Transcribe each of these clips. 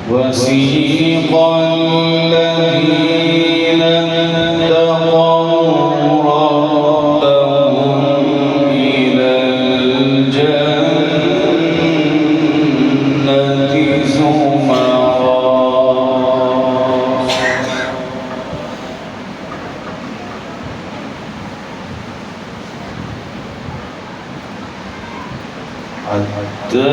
وسيق الذين اتقوا ربهم إلى الجنة زمرا حتى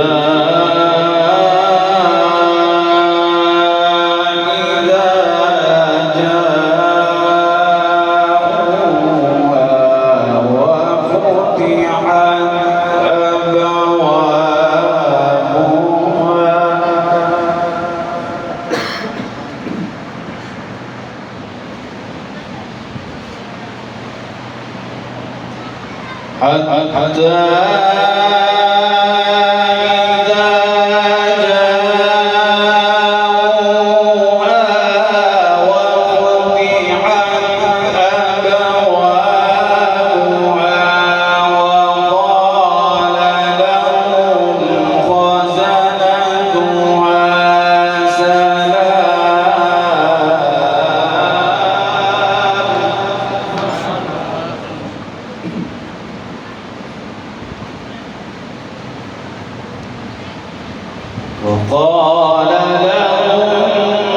وقال لهم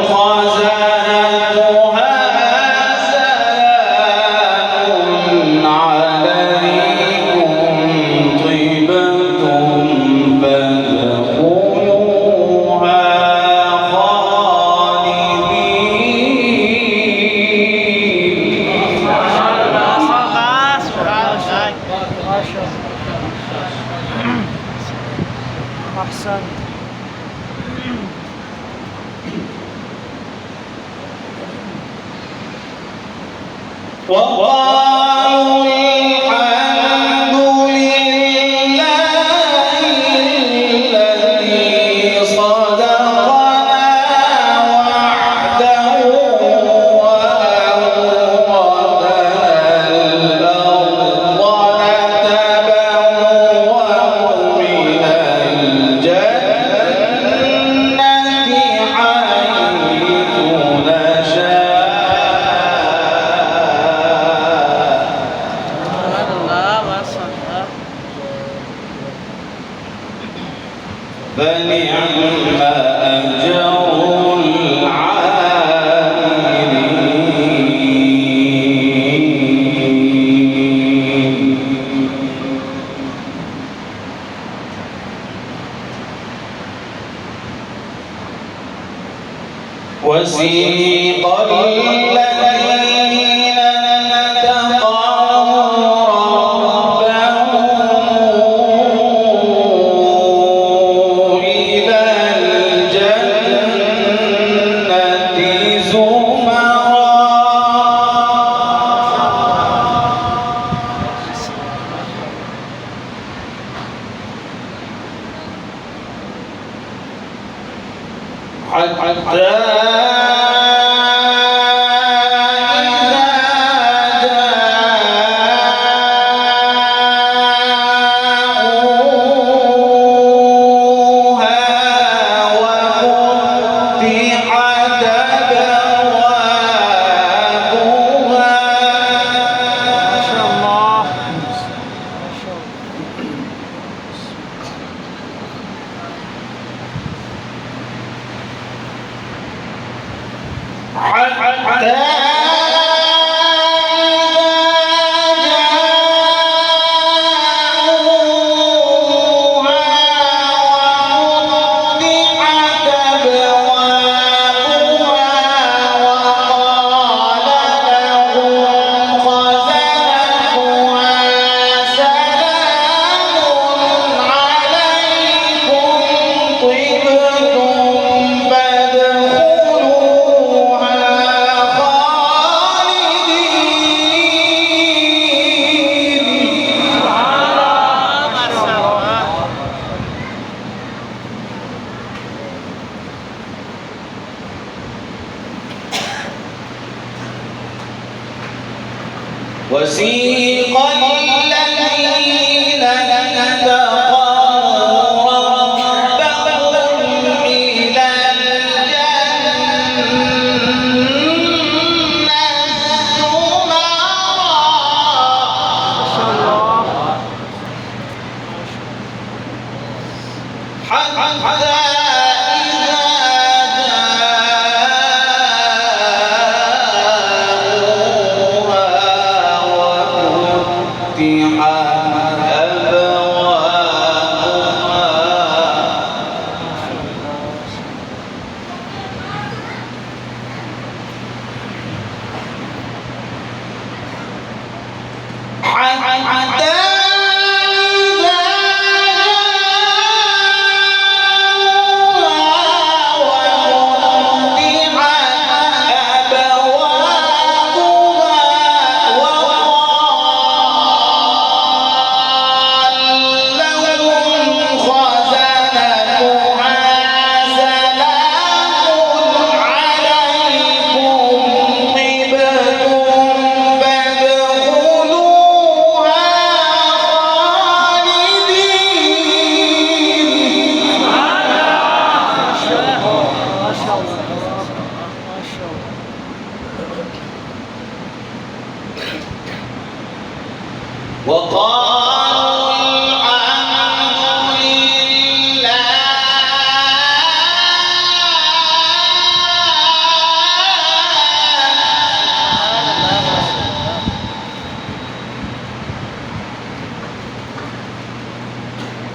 خزنتها سلام عليكم طبتم فادخلوها خالدين. وقالوا الحمد لله الذي صدقنا وعده وأورثنا الأرض نتبوأ من الجنة حيث نشاء فنعم أجر العاملين. وسيق الذين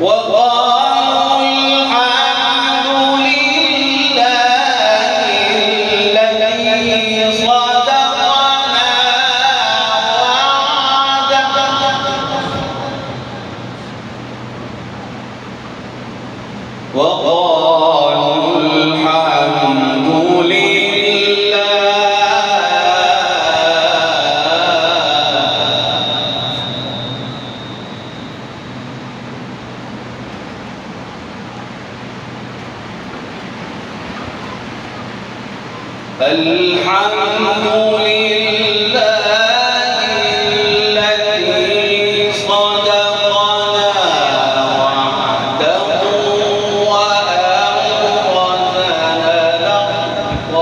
وقالوا الحمد لله الذي صدقنا وعده وقالوا الحمد لله الحمد لله الذي صدقنا وعده وأورثنا الأرض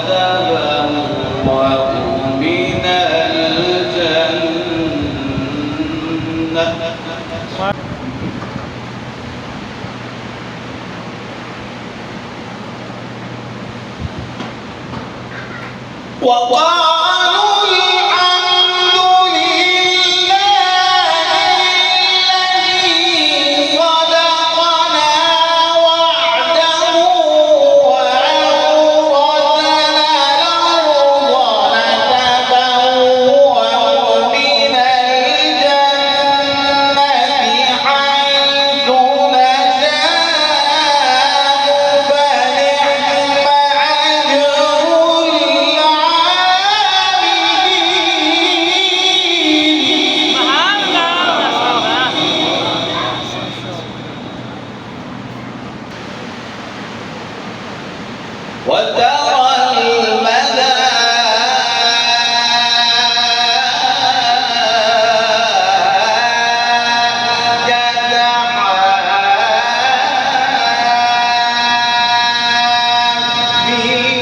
نتبوأ من الجنة وقالوا الحمد لله الذي صدقنا وعده وأورثنا الأرض نتبوأ من الجنة حيث نشاء فنعم أجر وترى الملائكة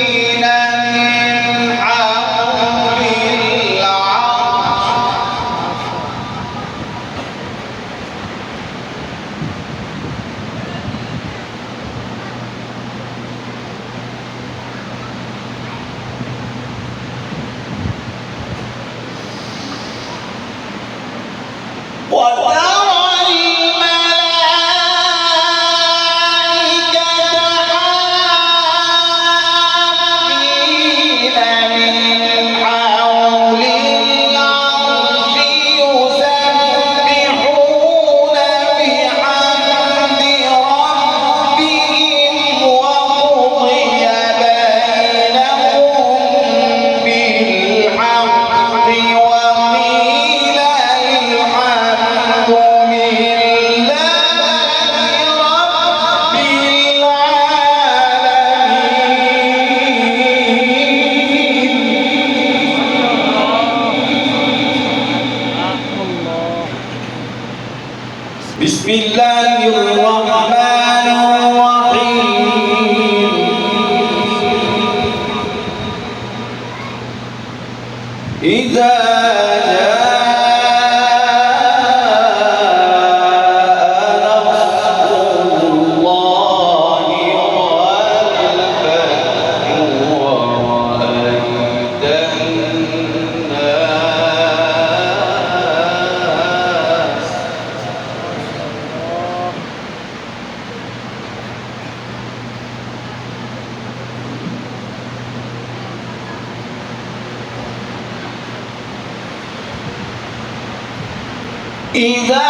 حافين من حول العرش وترى الملائكة حافين من حول العرش يسبحون بحمد ربهم وقضي بينهم بالحق وقيل الحمد لله رب العالمين. بسم الله الرحمن الرحيم. إذا جاء نصر الله والفتح ورأيت الناس إذا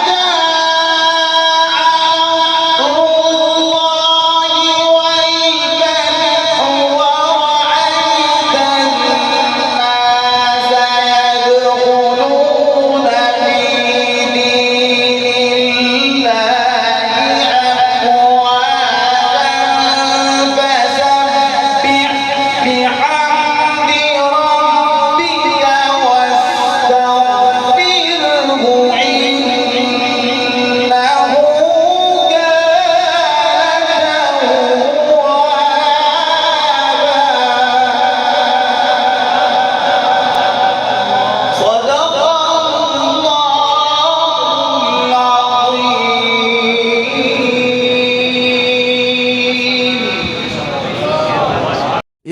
جاء نصر الله والفتح ورأيت الناس يدخلون في دين الله أفواجا فسبح بحمد ربك واستغفره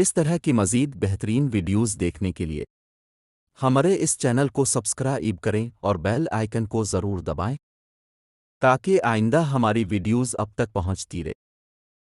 इस तरह की मज़ीद बेहतरीन वीडियोज़ देखने के लिए हमारे इस चैनल को सब्सक्राइब करें और बेल आइकन को ज़रूर दबाएं। ताकि आइंदा हमारी वीडियोस अब तक पहुंचती रहे।